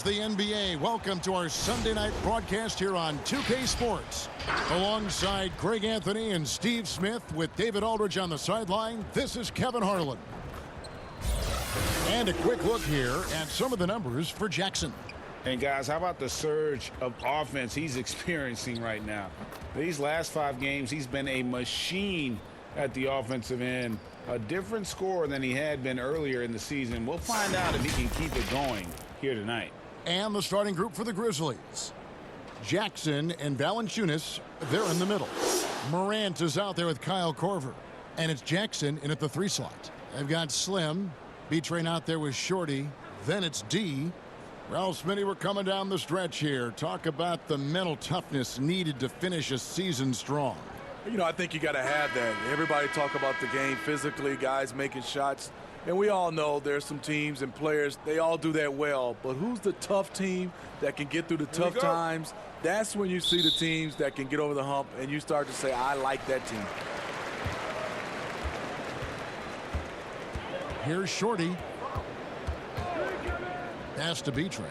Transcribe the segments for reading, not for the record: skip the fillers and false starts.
the NBA. Welcome to our Sunday night broadcast here on 2K Sports. Alongside Greg Anthony and Steve Smith with David Aldridge on the sideline, this is Kevin Harlan. And a quick look here at some of the numbers for Jackson. And guys, how about the surge of offense he's experiencing right now? These last 5 games, he's been a machine at the offensive end. A different scorer than he had been earlier in the season. We'll find out if he can keep it going here tonight. And the starting group for the Grizzlies. Jackson and Valanciunas, they're in the middle. Morant is out there with Kyle Korver. And it's Jackson in at the 3 slot. They've got Slim. B-Train out there with Shorty. Then it's D. Well, Smitty, we're coming down the stretch here. Talk about the mental toughness needed to finish a season strong. You know, I think you got to have that. Everybody talk about the game physically, guys making shots. And we all know there's some teams and players, they all do that well. But who's the tough team that can get through the tough times? That's when you see the teams that can get over the hump and you start to say, I like that team. Here's Shorty. Pass to B-Train.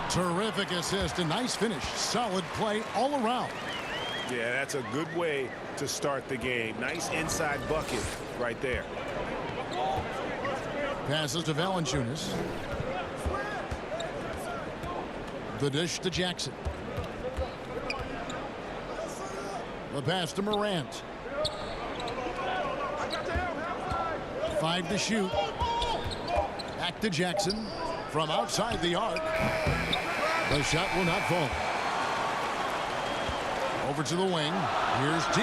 Terrific assist, a nice finish. Solid play all around. Yeah, that's a good way to start the game. Nice inside bucket right there. Passes to Valanciunas. The dish to Jackson. The pass to Morant. 5 to shoot. Back to Jackson from outside the arc. The shot will not fall. Over to the wing. Here's D.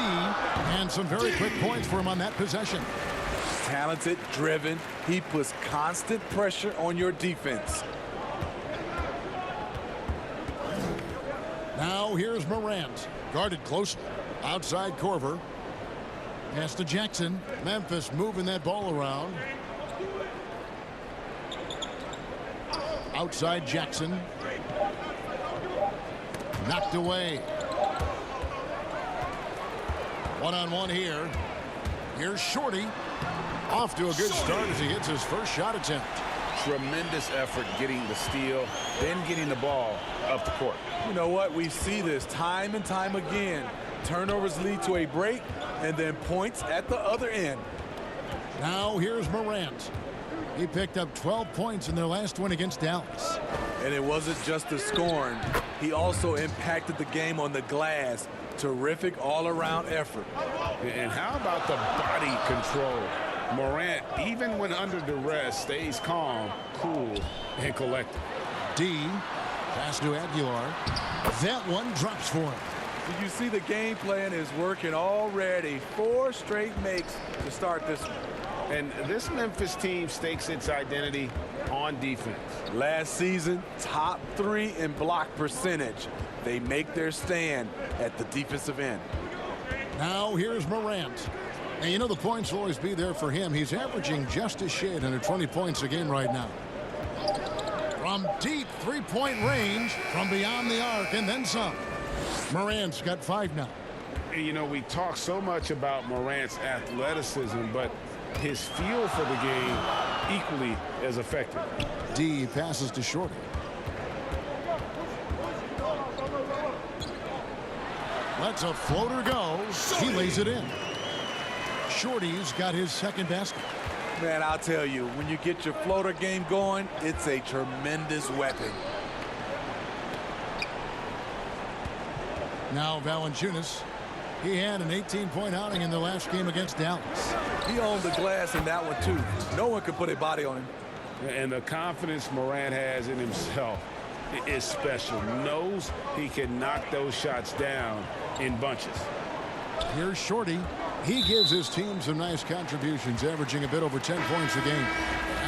And some very quick points for him on that possession. Talented, driven. He puts constant pressure on your defense. Now here's Morant. Guarded closely. Outside Korver. Pass to Jackson. Memphis moving that ball around. Outside Jackson. Knocked away. One-on-one here. Here's Shorty. Off to a good start as he hits his first shot attempt. Tremendous effort getting the steal, then getting the ball up the court. You know what? We see this time and time again. Turnovers lead to a break and then points at the other end. Now here's Morant. He picked up 12 points in their last win against Dallas. And it wasn't just the scoring. He also impacted the game on the glass. Terrific all-around effort. And how about the body control? Morant, even when under duress, stays calm, cool, and collected. D. Pass to Aguilar. That one drops for him. Did you see the game plan is working already? 4 straight makes to start this one. And this Memphis team stakes its identity on defense. Last season, top 3 in block percentage. They make their stand at the defensive end. Now here's Morant. And you know the points will always be there for him. He's averaging just a shade under 20 points a game right now. From deep 3-point range, from beyond the arc, and then some. Morant's got 5 now. You know, we talk so much about Morant's athleticism, but his feel for the game equally as effective. D passes to Shorty. Lets a floater go. He lays it in. Shorty's got his second basket. Man, I'll tell you, when you get your floater game going, it's a tremendous weapon. Now Valanciunas. He had an 18-point outing in the last game against Dallas. He owned the glass in that one, too. No one could put a body on him. And the confidence Morant has in himself is special. Knows he can knock those shots down in bunches. Here's Shorty. He gives his team some nice contributions, averaging a bit over 10 points a game.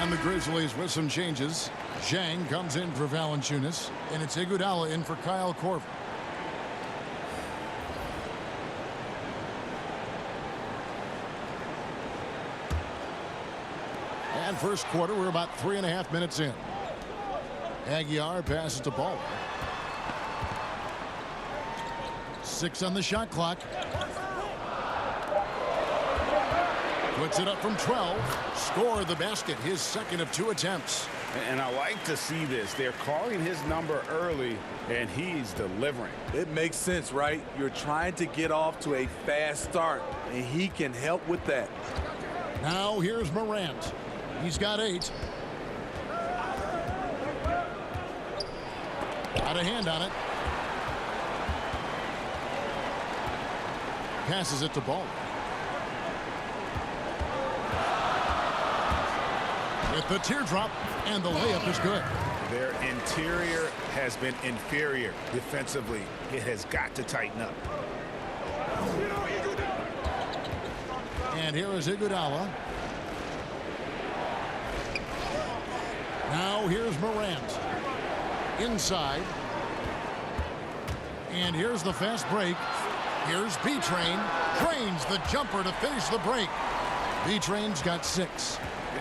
And the Grizzlies with some changes. Zhang comes in for Valanciunas, and it's Iguodala in for Kyle Korver. And first quarter, we're about 3.5 minutes in. Aguilar passes to Ball. 6 on the shot clock. Puts it up from 12. Scored the basket, his second of 2 attempts. And I like to see this. They're calling his number early, and he's delivering. It makes sense, right? You're trying to get off to a fast start, and he can help with that. Now here's Morant. He's got 8. Got a hand on it. Passes it to Ball. With the teardrop, and the layup is good. Their interior has been inferior defensively. It has got to tighten up. And here is Iguodala. Now here's Morant. Inside. And here's the fast break. Here's B-Train. Drains the jumper to finish the break. B-Train's got 6.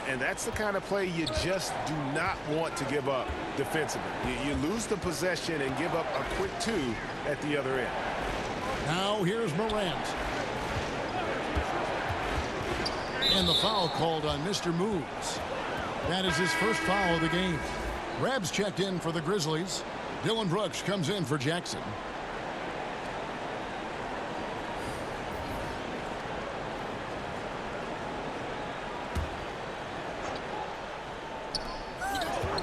And that's the kind of play you just do not want to give up defensively. You lose the possession and give up a quick 2 at the other end. Now here's Morant. And the foul called on Mr. Moves. That is his first foul of the game. Rabs checked in for the Grizzlies. Dylan Brooks comes in for Jackson.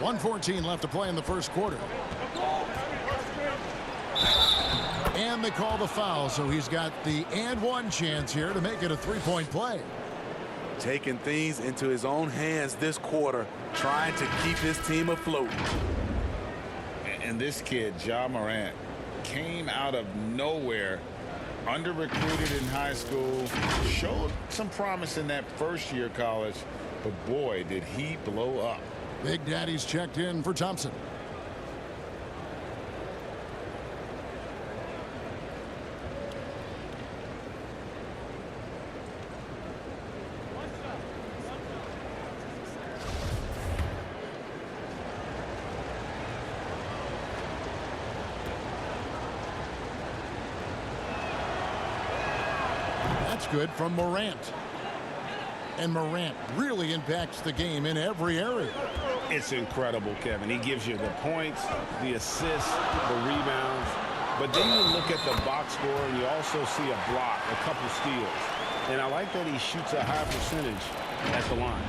.114 left to play in the first quarter. And they call the foul, so he's got the and one chance here to make it a 3-point play. Taking things into his own hands this quarter, trying to keep his team afloat. And this kid, Ja Morant, came out of nowhere, under-recruited in high school, showed some promise in that first year of college, but boy, did he blow up. Big Daddy's checked in for Thompson. That's good from Morant. And Morant really impacts the game in every area. It's incredible, Kevin. He gives you the points, the assists, the rebounds. But then you look at the box score, and you also see a block, a couple steals. And I like that he shoots a high percentage at the line.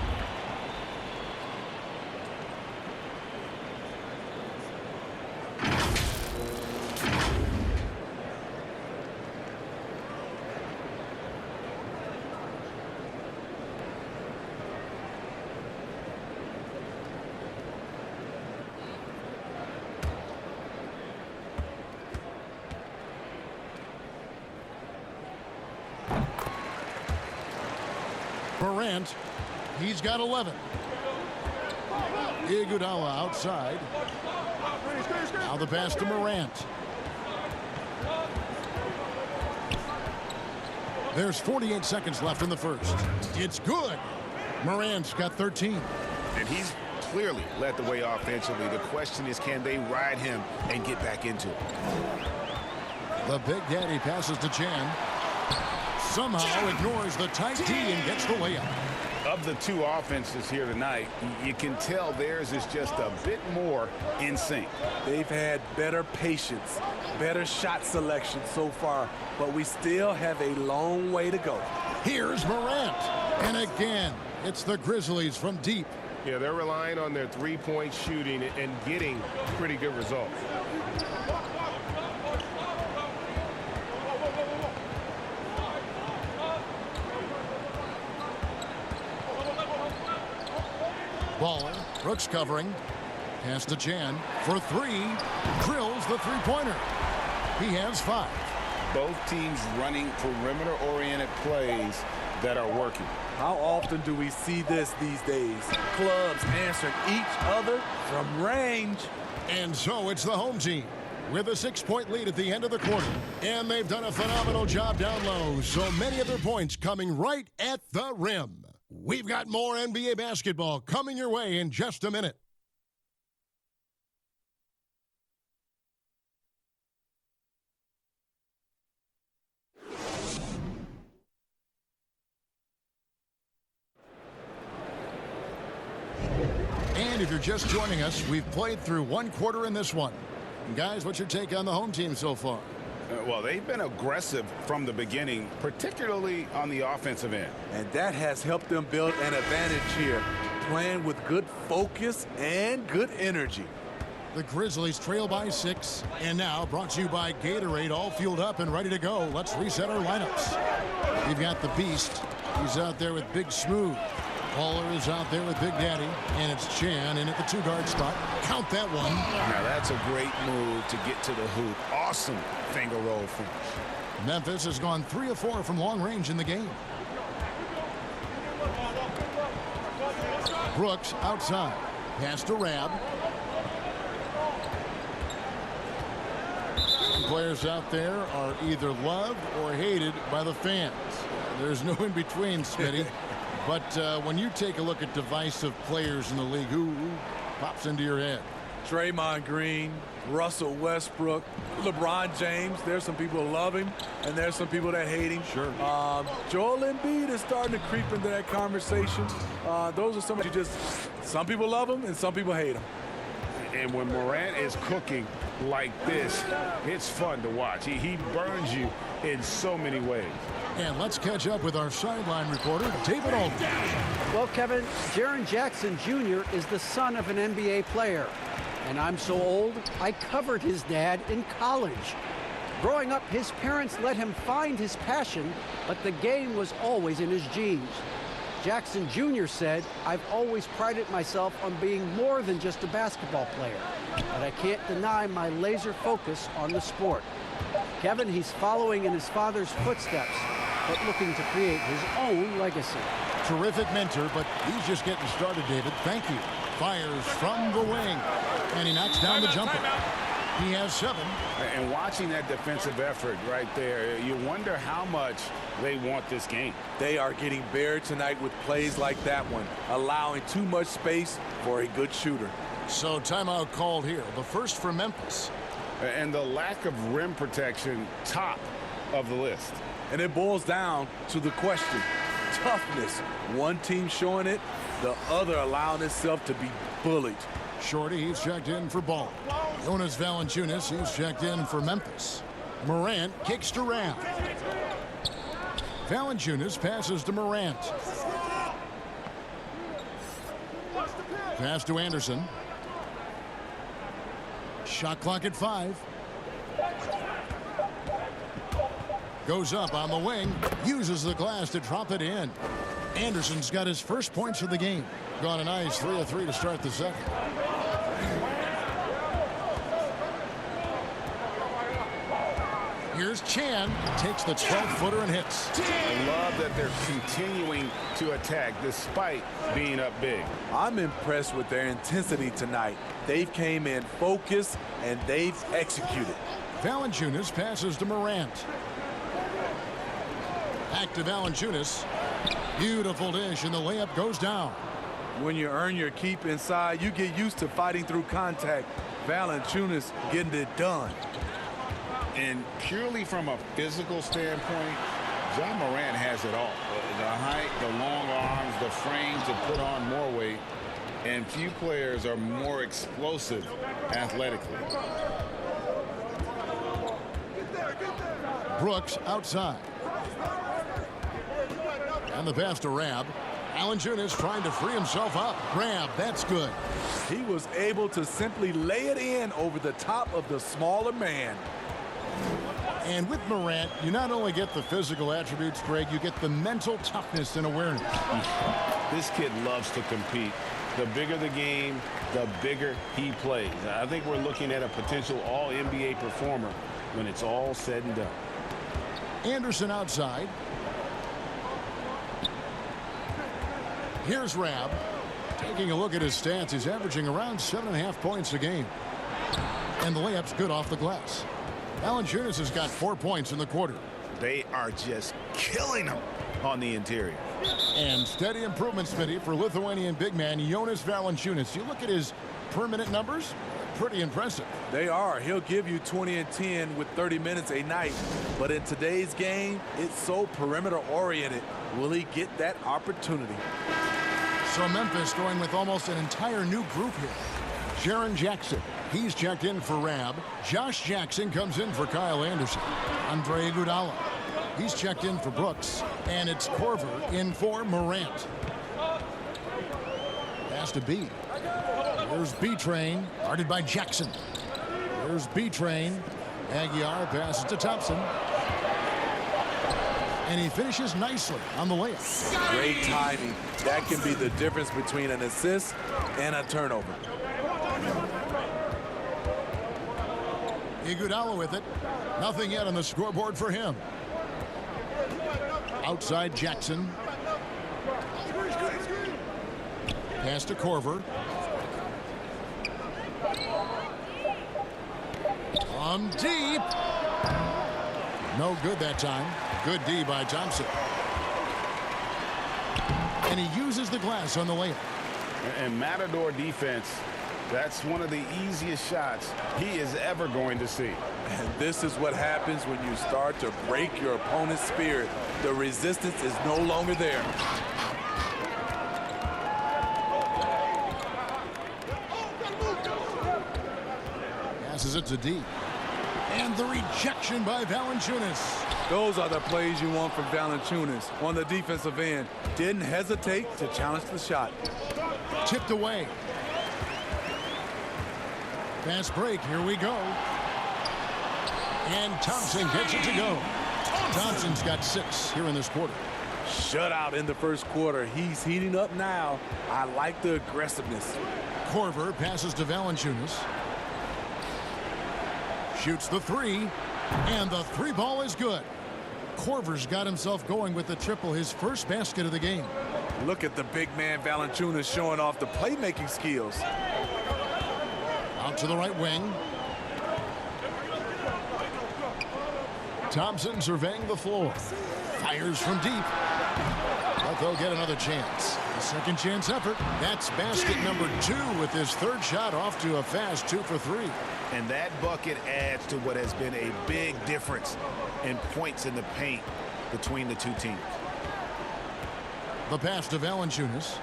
Morant, he's got 11. Iguodala outside. Now the pass to Morant. There's 48 seconds left in the first. It's good. Morant's got 13. And he's clearly led the way offensively. The question is, can they ride him and get back into it? The Big Daddy passes to Chan. Somehow ignores the tight D and gets the layup. Of the two offenses here tonight, you can tell theirs is just a bit more in sync. They've had better patience, better shot selection so far, but we still have a long way to go. Here's Morant. And again, it's the Grizzlies from deep. Yeah, they're relying on their three-point shooting and getting pretty good results. Ball, Brooks covering. Pass to Chan for 3. Drills the three-pointer. He has 5. Both teams running perimeter-oriented plays that are working. How often do we see this these days? Clubs answering each other from range. And so it's the home team with a 6-point lead at the end of the quarter. And they've done a phenomenal job down low. So many of their points coming right at the rim. We've got more NBA basketball coming your way in just a minute. And if you're just joining us, we've played through one quarter in this one. And guys, what's your take on the home team so far? Well, they've been aggressive from the beginning, particularly on the offensive end. And that has helped them build an advantage here, playing with good focus and good energy. The Grizzlies trail by 6, and now brought to you by Gatorade, all fueled up and ready to go. Let's reset our lineups. We've got the Beast. He's out there with Big Smooth. Waller is out there with Big Daddy, and it's Chan in at the 2-guard spot. Count that one. Now that's a great move to get to the hoop. Awesome finger roll finish. Memphis has gone 3 of 4 from long range in the game. Brooks outside. Pass to Rab. Players out there are either loved or hated by the fans. There's no in between, Smitty. But when you take a look at divisive players in the league, who pops into your head? Draymond Green, Russell Westbrook, LeBron James. There's some people who love him, and there's some people that hate him. Sure. Joel Embiid is starting to creep into that conversation. Those are some of you just, some people love him and some people hate him. And when Morant is cooking like this, it's fun to watch. He burns you in so many ways. And let's catch up with our sideline reporter, David Alden. Well, Kevin, Jaren Jackson Jr. is the son of an NBA player. And I'm so old, I covered his dad in college. Growing up, his parents let him find his passion, but the game was always in his genes. Jackson Jr. said, "I've always prided myself on being more than just a basketball player, but I can't deny my laser focus on the sport." Kevin, he's following in his father's footsteps, but looking to create his own legacy. Terrific mentor, but he's just getting started, David. Thank you. Fires from the wing, and he knocks down the jumper. He has 7. And watching that defensive effort right there, you wonder how much they want this game. They are getting buried tonight with plays like that one, allowing too much space for a good shooter. So timeout called here, the first for Memphis. And the lack of rim protection, top of the list. And it boils down to the question, toughness. One team showing it, the other allowing itself to be bullied. Shorty, he's checked in for Ball. Jonas Valanciunas, he's checked in for Memphis. Morant kicks to Rab. Valanciunas passes to Morant. Pass to Anderson. Shot clock at 5. Goes up on the wing. Uses the glass to drop it in. Anderson's got his first points of the game. Gone a nice 3 of 3 to start the second. Here's Chan. Takes the 12-footer and hits. I love that they're continuing to attack despite being up big. I'm impressed with their intensity tonight. They've came in focused and they've executed. Valanciunas passes to Morant. Back to Valanciunas. Beautiful dish, and the layup goes down. When you earn your keep inside, you get used to fighting through contact. Valanciunas getting it done. And purely from a physical standpoint, John Morant has it all. The height, the long arms, the frame to put on more weight. And few players are more explosive athletically. Brooks outside. And the pass to Rab. Valanciunas trying to free himself up. Rab, that's good. He was able to simply lay it in over the top of the smaller man. And with Morant, you not only get the physical attributes, Greg, you get the mental toughness and awareness. This kid loves to compete. The bigger the game, the bigger he plays. I think we're looking at a potential all-NBA performer when it's all said and done. Anderson outside. Here's Rab. Taking a look at his stats, he's averaging around 7.5 points a game. And the layup's good off the glass. Valanciunas has got 4 points in the quarter. They are just killing him on the interior. And steady improvement, Smitty, for Lithuanian big man Jonas Valanciunas. You look at his per-minute numbers, pretty impressive. They are. He'll give you 20 and 10 with 30 minutes a night. But in today's game, it's so perimeter-oriented. Will he get that opportunity? So Memphis going with almost an entire new group here. Jaren Jackson, he's checked in for Rab. Josh Jackson comes in for Kyle Anderson. Andre Iguodala, he's checked in for Brooks. And it's Korver in for Morant. Pass to B. Here's B-Train, guarded by Jackson. Here's B-Train. Aguiar passes to Thompson. And he finishes nicely on the layup. Great timing. That can be the difference between an assist and a turnover. Iguodala with it. Nothing yet on the scoreboard for him. Outside Jackson. Pass to Korver. From deep. No good that time. Good D by Thompson. And he uses the glass on the layup. And Matador defense, that's one of the easiest shots he is ever going to see. And this is what happens when you start to break your opponent's spirit. The resistance is no longer there. Passes it to D. And the rejection by Valanciunas. Those are the plays you want from Valanciunas on the defensive end. Didn't hesitate to challenge the shot. Tipped away. Fast break. Here we go. And Thompson gets it to go. Thompson's got 6 here in this quarter. Shutout in the first quarter. He's heating up now. I like the aggressiveness. Korver passes to Valanciunas. Shoots the 3. And the 3 ball is good. Korver's got himself going with the triple, his first basket of the game. Look at the big man Valanciunas showing off the playmaking skills. Out to the right wing. Thompson surveying the floor. Fires from deep. But they'll get another chance. A second chance effort. That's basket number 2 with his 3rd shot off to a fast 2 for 3. And that bucket adds to what has been a big difference in points in the paint between the two teams. The pass to Valanciunas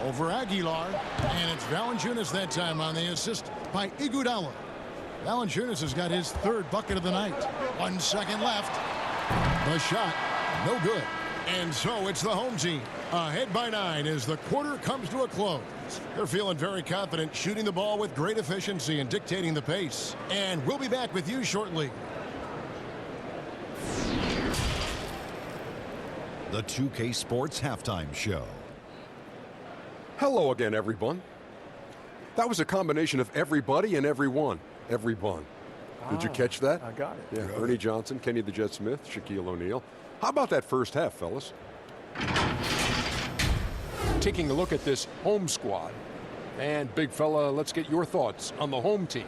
over Aguilar, and it's Valanciunas that time on the assist by Iguodala. Valanciunas has got his 3rd bucket of the night. 1 second left. The shot, no good. And so it's the home team ahead by 9 as the quarter comes to a close. They're feeling very confident, shooting the ball with great efficiency and dictating the pace. And we'll be back with you shortly. The 2K Sports Halftime Show. Hello again, everyone. That was a combination of everybody and everyone. Everyone. Did you catch that? I got it. Yeah, Ernie Johnson, Kenny the Jet Smith, Shaquille O'Neal. How about that first half, fellas? Taking a look at this home squad. And big fella, let's get your thoughts on the home team.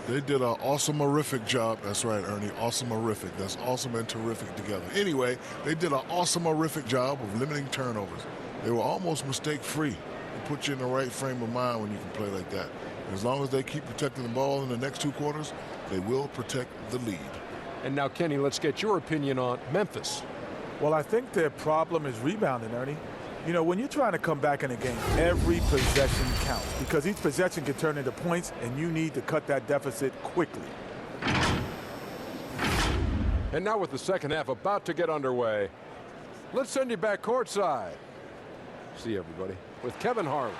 They did an awesome-orific job. That's right, Ernie. Awesome-orific. That's awesome and terrific together. Anyway, they did an awesome-orific job of limiting turnovers. They were almost mistake-free. It puts you in the right frame of mind when you can play like that. As long as they keep protecting the ball in the next 2 quarters, they will protect the lead. And now, Kenny, let's get your opinion on Memphis. Well, I think their problem is rebounding, Ernie. You know, when you're trying to come back in a game, every possession counts because each possession can turn into points, and you need to cut that deficit quickly. And now with the second half about to get underway, let's send you back courtside. See you, everybody, with Kevin Harlan.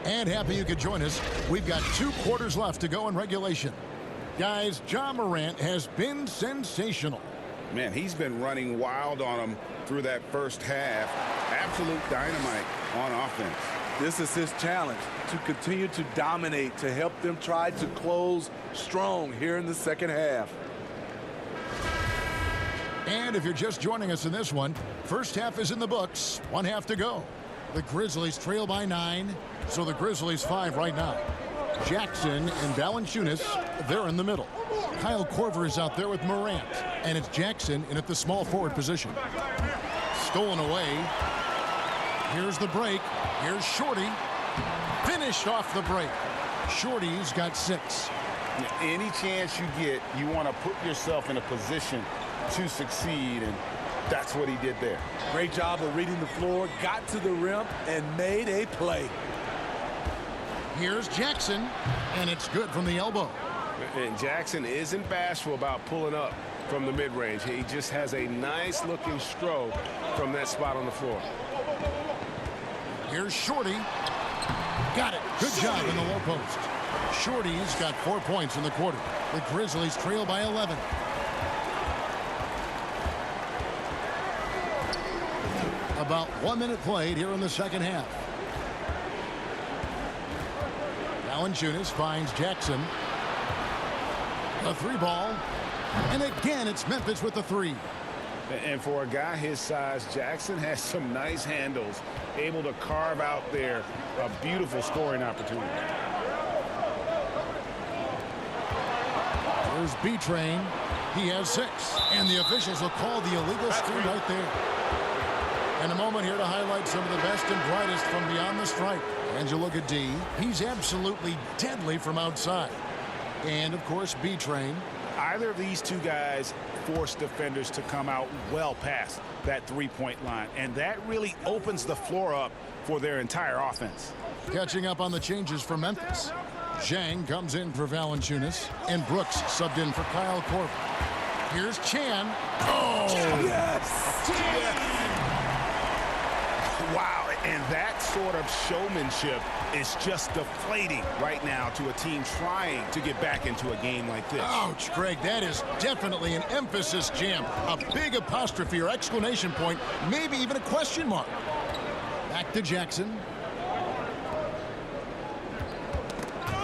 And happy you could join us. We've got 2 quarters left to go in regulation. Guys, Ja Morant has been sensational. Man, he's been running wild on him through that first half. Absolute dynamite on offense. This is his challenge, to continue to dominate, to help them try to close strong here in the second half. And if you're just joining us in this one, first half is in the books. 1 half to go. The Grizzlies trail by 9, so the Grizzlies 5 right now. Jackson and Valanciunas, they're in the middle. Kyle Korver is out there with Morant, and it's Jackson in at the small forward position. Stolen away. Here's the break. Here's Shorty. Finish. finished off the break. Shorty's got 6. Any chance you get, you want to put yourself in a position to succeed, and that's what he did there. Great job of reading the floor, got to the rim, and made a play. Here's Jackson, and it's good from the elbow. And Jackson isn't bashful about pulling up from the mid-range. He just has a nice-looking stroke from that spot on the floor. Here's Shorty. Got it. Good job in the low post. Shorty's got 4 points in the quarter. The Grizzlies trail by 11. About 1 minute played here in the second half. Valanciunas finds Jackson. A 3 ball. And again, it's Memphis with the 3. And for a guy his size, Jackson has some nice handles, able to carve out there a beautiful scoring opportunity. There's B-Train. He has 6. And the officials will call the illegal screen right there. And a moment here to highlight some of the best and brightest from beyond the stripe. And you look at D. He's absolutely deadly from outside. And, of course, B-Train. Either of these two guys force defenders to come out well past that three-point line. And that really opens the floor up for their entire offense. Catching up on the changes for Memphis. Zhang comes in for Valanciunas, and Brooks subbed in for Kyle Korver. Here's Chan. Oh! Yes! Wow, and that sort of showmanship is just deflating right now to a team trying to get back into a game like this. Ouch, Greg, that is definitely an emphasis jam. A big apostrophe or exclamation point, maybe even a question mark. Back to Jackson.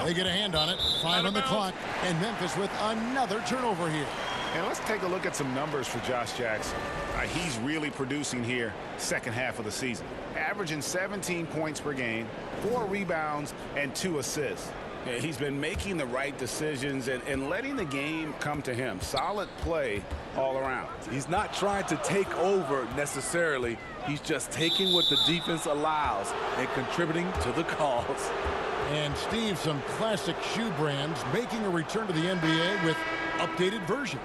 They get a hand on it. 5 on the clock. And Memphis with another turnover here. And let's take a look at some numbers for Josh Jackson. He's really producing here second half of the season. Averaging 17 points per game, 4 rebounds, and 2 assists. He's been making the right decisions and letting the game come to him. Solid play all around. He's not trying to take over necessarily. He's just taking what the defense allows and contributing to the cause. And Steve, some classic shoe brands making a return to the NBA with updated versions.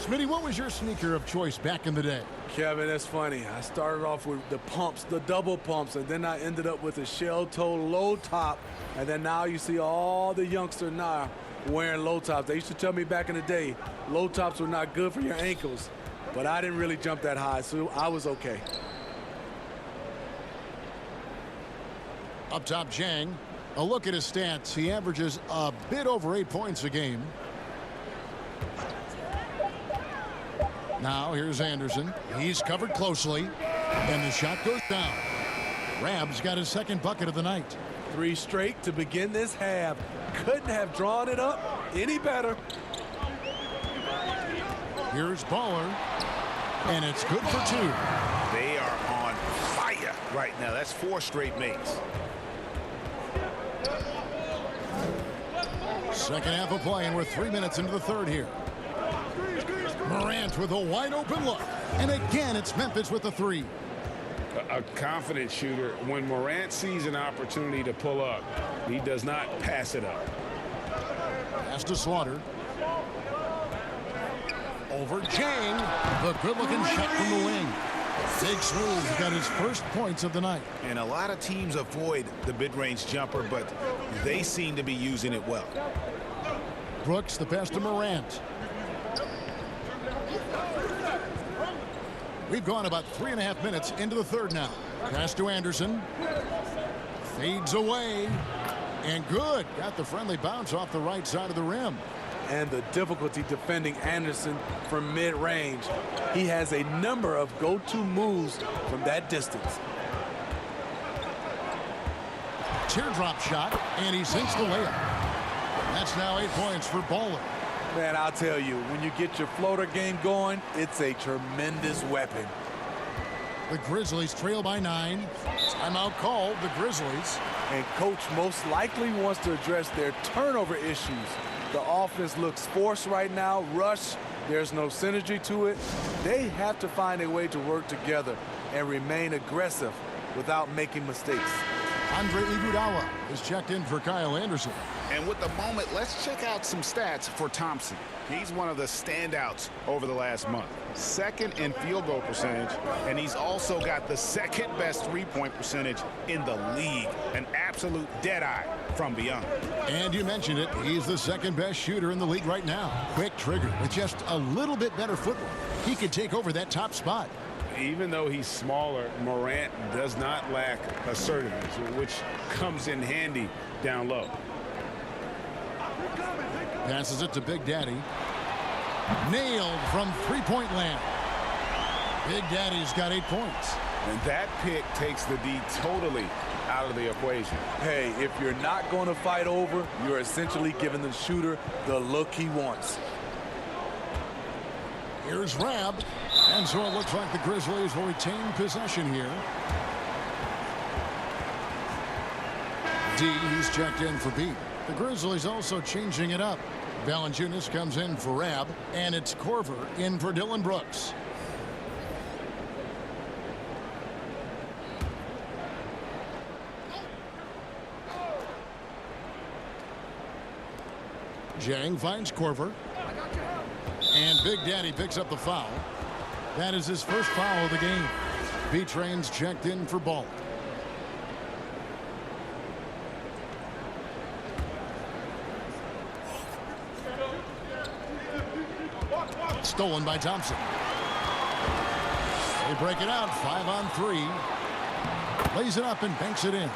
Smitty, what was your sneaker of choice back in the day? Kevin, that's funny. I started off with the pumps, the double pumps, and then I ended up with a shell-toe low top. And then now you see all the youngsters now wearing low tops. They used to tell me back in the day, low tops were not good for your ankles. But I didn't really jump that high, so I was okay. Up top, Zhang. A look at his stats. He averages a bit over 8 points a game. Now here's Anderson. He's covered closely. And the shot goes down. Rab's got his second bucket of the night. 3 straight to begin this half. Couldn't have drawn it up any better. Here's Baller. And it's good for 2. They are on fire right now. That's 4 straight makes. Second half of play, and we're 3 minutes into the third here. Morant with a wide open look. And again, it's Memphis with the 3. A confident shooter. When Morant sees an opportunity to pull up, he does not pass it up. Pass to Slaughter. Over Zhang. The good-looking shot from the wing. Big Smooth got his first points of the night. And a lot of teams avoid the mid-range jumper, but they seem to be using it well. Brooks, the pass to Morant. We've gone about 3.5 minutes into the third now. Pass to Anderson. Fades away. And good. Got the friendly bounce off the right side of the rim. And the difficulty defending Anderson from mid-range. He has a number of go-to moves from that distance. Teardrop shot, and he sinks the layup. That's now 8 points for Baller. Man, I'll tell you, when you get your floater game going, it's a tremendous weapon. The Grizzlies trail by 9. Timeout called, the Grizzlies. And coach most likely wants to address their turnover issues. The offense looks forced right now, rush. There's no synergy to it. They have to find a way to work together and remain aggressive without making mistakes. Andre Iguodala is checked in for Kyle Anderson. And with the moment, let's check out some stats for Thompson. He's one of the standouts over the last month. Second in field goal percentage, and he's also got the second best three-point percentage in the league. An absolute deadeye from beyond. And you mentioned it, he's the second best shooter in the league right now. Quick trigger with just a little bit better footwork. He could take over that top spot. Even though he's smaller, Morant does not lack assertiveness, which comes in handy down low. Passes it to Big Daddy. Nailed from three-point land. Big Daddy's got 8 points. And that pick takes the D totally out of the equation. Hey, if you're not going to fight over, you're essentially giving the shooter the look he wants. Here's Rab. And so it looks like the Grizzlies will retain possession here. D, he's checked in for B. The Grizzlies also changing it up. Valanciunas comes in for Rab, and it's Korver in for Dylan Brooks. Jang finds Korver. And Big Daddy picks up the foul. That is his first foul of the game. B-Train's checked in for Ball. Stolen by Thompson. They break it out, 5 on 3. Lays it up and banks it in.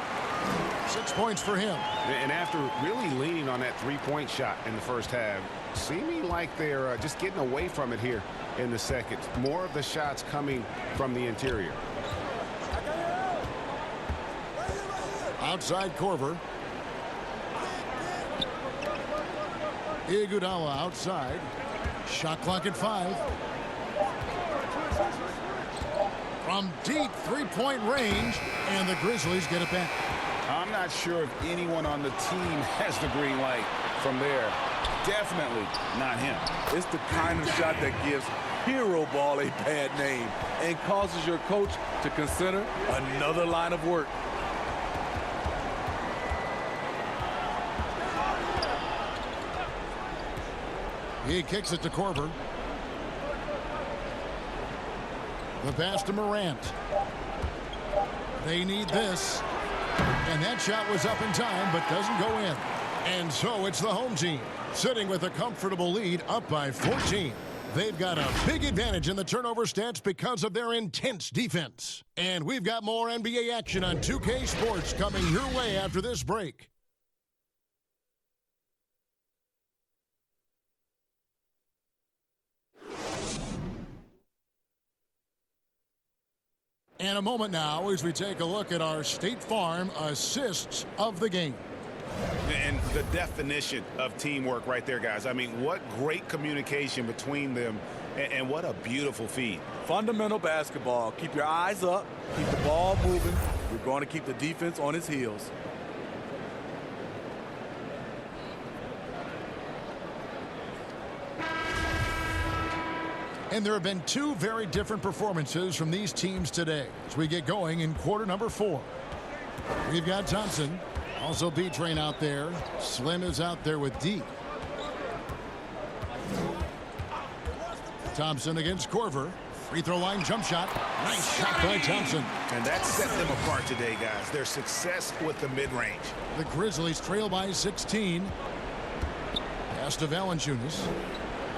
6 points for him. And after really leaning on that three-point shot in the first half, seeming like they're just getting away from it here in the second. More of the shots coming from the interior. Outside Korver. Iguodala outside. Shot clock at 5. From deep three-point range, and the Grizzlies get it back. I'm not sure if anyone on the team has the green light from there. Definitely not him. It's the kind of shot that gives hero ball a bad name and causes your coach to consider another line of work. He kicks it to Korver. The pass to Morant. They need this. And that shot was up in time, but doesn't go in. And so it's the home team, sitting with a comfortable lead, up by 14. They've got a big advantage in the turnover stats because of their intense defense. And we've got more NBA action on 2K Sports coming your way after this break. And a moment now as we take a look at our State Farm assists of the game. And the definition of teamwork right there, guys. I mean, what great communication between them, and what a beautiful feed. Fundamental basketball. Keep your eyes up. Keep the ball moving. You're going to keep the defense on its heels. And there have been 2 very different performances from these teams today as we get going in quarter number 4. We've got Thompson, also B-Train out there. Slim is out there with D. Thompson against Korver. Free throw line jump shot. Nice shot by Thompson. And that set them apart today, guys. Their success with the mid-range. The Grizzlies trail by 16. Pass to Valanciunas.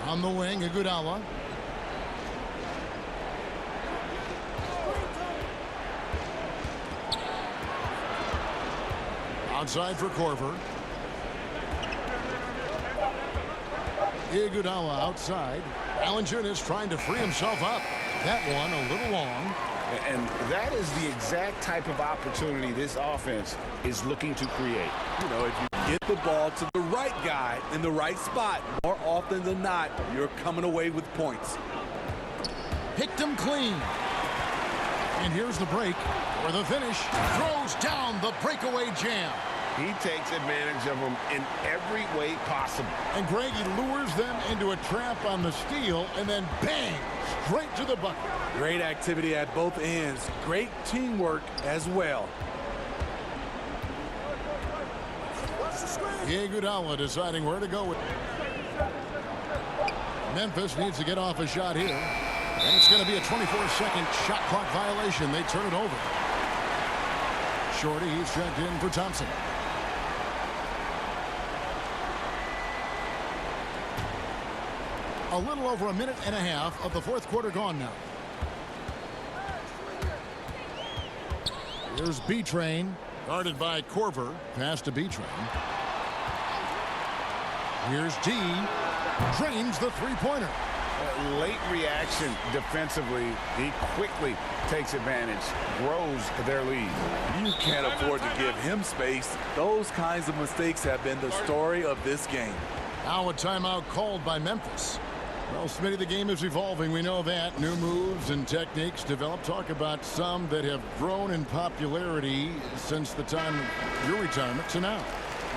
On the wing, Iguodala. Outside for Korver. Iguodala outside. Valanciunas trying to free himself up. That one a little long. And that is the exact type of opportunity this offense is looking to create. You know, if you get the ball to the right guy in the right spot, more often than not, you're coming away with points. Picked him clean. And here's the break for the finish. Throws down the breakaway jam. He takes advantage of them in every way possible. And Greg, he lures them into a trap on the steal and then bang, straight to the bucket. Great activity at both ends. Great teamwork as well. Iguodala deciding where to go with. Memphis needs to get off a shot here. And it's going to be a 24-second shot clock violation. They turn it over. Shorty, he's checked in for Thompson. A little over a minute and a half of the fourth quarter gone now. Here's B-Train, guarded by Korver. Pass to B-Train. Here's D. Drains the three-pointer. Late reaction defensively. He quickly takes advantage, grows their lead. You can't afford to give him space. Those kinds of mistakes have been the story of this game. Now a timeout called by Memphis. Well, Smitty, the game is evolving. We know that. New moves and techniques developed. Talk about some that have grown in popularity since the time of your retirement to now.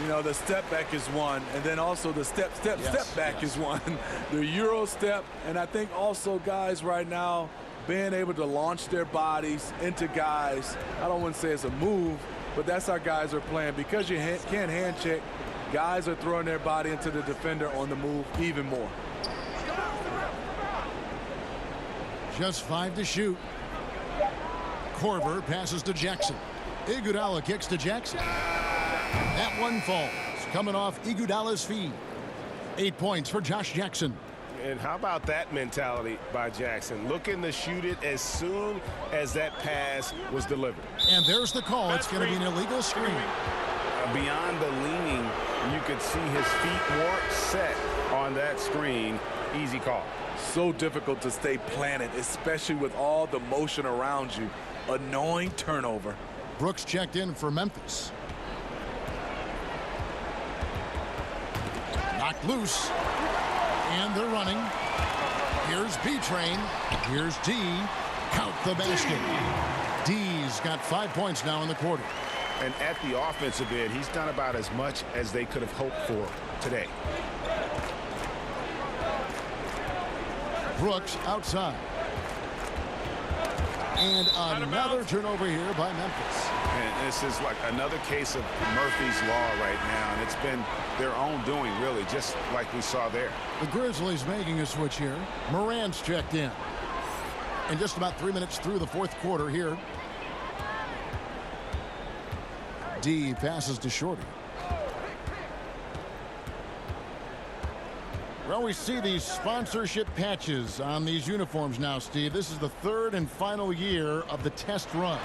You know, the step back is one, and then also the step back is one. The Euro step, and I think also guys right now being able to launch their bodies into guys. I don't want to say it's a move, but that's how guys are playing. Because you can't hand check, guys are throwing their body into the defender on the move even more. Just 5 to shoot. Korver passes to Jackson. Iguodala kicks to Jackson. That one falls, coming off Iguodala's feet. 8 points for Josh Jackson. And how about that mentality by Jackson? Looking to shoot it as soon as that pass was delivered. And there's the call. It's going to be an illegal screen. Beyond the leaning, you could see his feet weren't set on that screen. Easy call. So difficult to stay planted, especially with all the motion around you. Annoying turnover. Brooks checked in for Memphis. Knocked loose. And they're running. Here's B-Train. Here's D. Count the basket. D's got 5 points now in the quarter. And at the offensive end, he's done about as much as they could have hoped for today. Brooks outside. And another turnover here by Memphis. And this is like another case of Murphy's Law right now. And it's been their own doing, really, just like we saw there. The Grizzlies making a switch here. Morant's checked in. And just about 3 minutes through the fourth quarter here. D passes to Shorty. Well, we see these sponsorship patches on these uniforms now, Steve. This is the third and final year of the test run.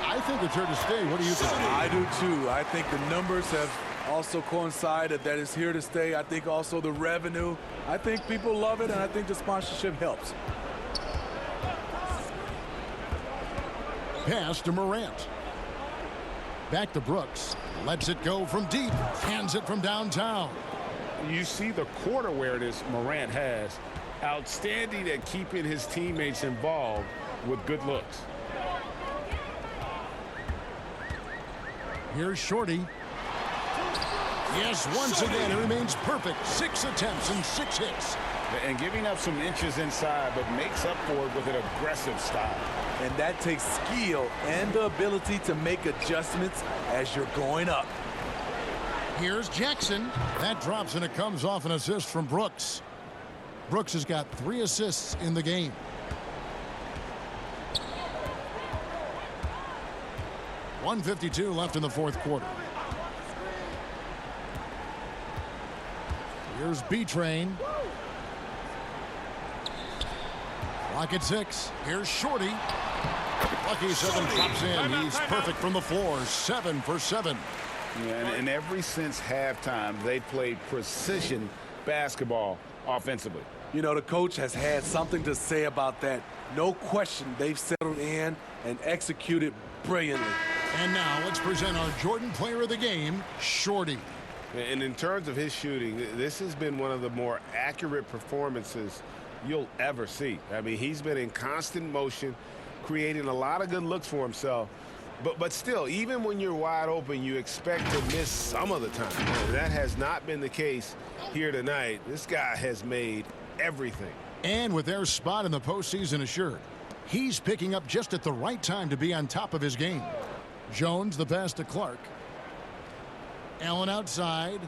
I think it's here to stay. What do you think? I do too. I think the numbers have also coincided that it's here to stay. I think also the revenue. I think people love it, and I think the sponsorship helps. Pass to Morant. Back to Brooks. Lets it go from deep. Hands it from downtown. You see the court awareness Morant has. Outstanding at keeping his teammates involved with good looks. Here's Shorty. Yes, once again, it remains perfect. 6 attempts and 6 hits. And giving up some inches inside, but makes up for it with an aggressive style. And that takes skill and the ability to make adjustments as you're going up. Here's Jackson. That drops, and it comes off an assist from Brooks. Brooks has got 3 assists in the game. .152 left in the fourth quarter. Here's B-Train. Clock at 6. Here's Shorty. Lucky 7 drops in. He's perfect from the floor. 7 for 7. Yeah, and ever since halftime, they played precision basketball offensively. You know, the coach has had something to say about that. No question, they've settled in and executed brilliantly. And now let's present our Jordan Player of the Game, Shorty. And in terms of his shooting, this has been one of the more accurate performances you'll ever see. I mean, he's been in constant motion, creating a lot of good looks for himself. But still, even when you're wide open, you expect to miss some of the time. And that has not been the case here tonight. This guy has made everything. And with their spot in the postseason assured, he's picking up just at the right time to be on top of his game. Jones, the pass to Clark. Allen outside.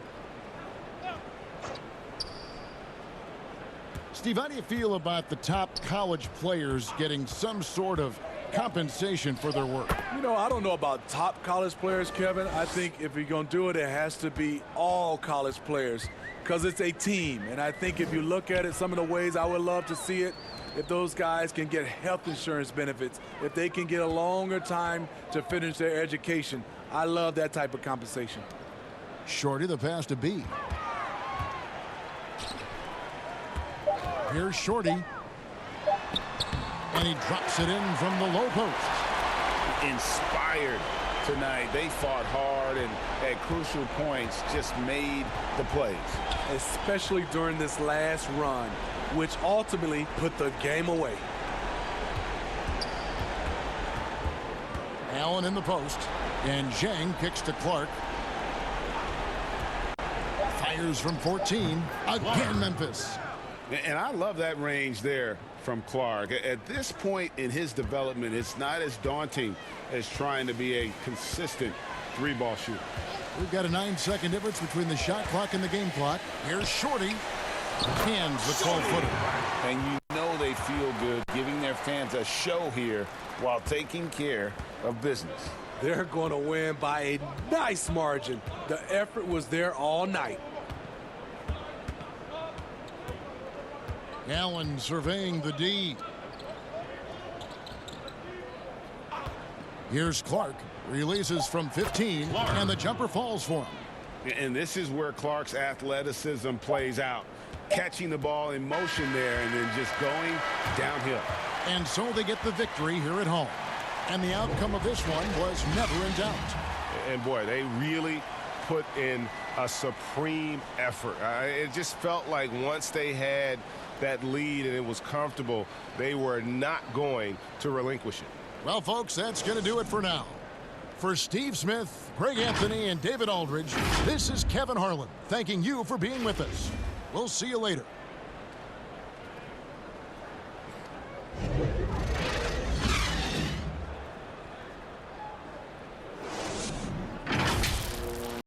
Steve, how do you feel about the top college players getting some sort of compensation for their work? You know, I don't know about top college players, Kevin. I think if you're going to do it, it has to be all college players because it's a team. And I think if you look at it, some of the ways I would love to see it, if those guys can get health insurance benefits, if they can get a longer time to finish their education. I love that type of compensation. Shorty, the pass to B. Here's Shorty. And he drops it in from the low post. Inspired tonight. They fought hard and at crucial points just made the plays. Especially during this last run, which ultimately put the game away. Allen in the post. And Zhang kicks to Clark. Fires from 14. Again, Memphis. And I love that range there from Clark. At this point in his development, it's not as daunting as trying to be a consistent three-ball shooter. We've got a 9-second difference between the shot clock and the game clock. Here's Shorty. Hands the 12-footer. And you know they feel good giving their fans a show here while taking care of business. They're going to win by a nice margin. The effort was there all night. Allen surveying the D. Here's Clark. Releases from 15, and the jumper falls for him. And this is where Clark's athleticism plays out. Catching the ball in motion there and then just going downhill. And so they get the victory here at home. And the outcome of this one was never in doubt. And boy, they really put in a supreme effort. It just felt like once they had that lead and it was comfortable, they were not going to relinquish it. Well, folks, that's going to do it for now. For Steve Smith, Greg Anthony, and David Aldridge, this is Kevin Harlan thanking you for being with us. We'll see you later.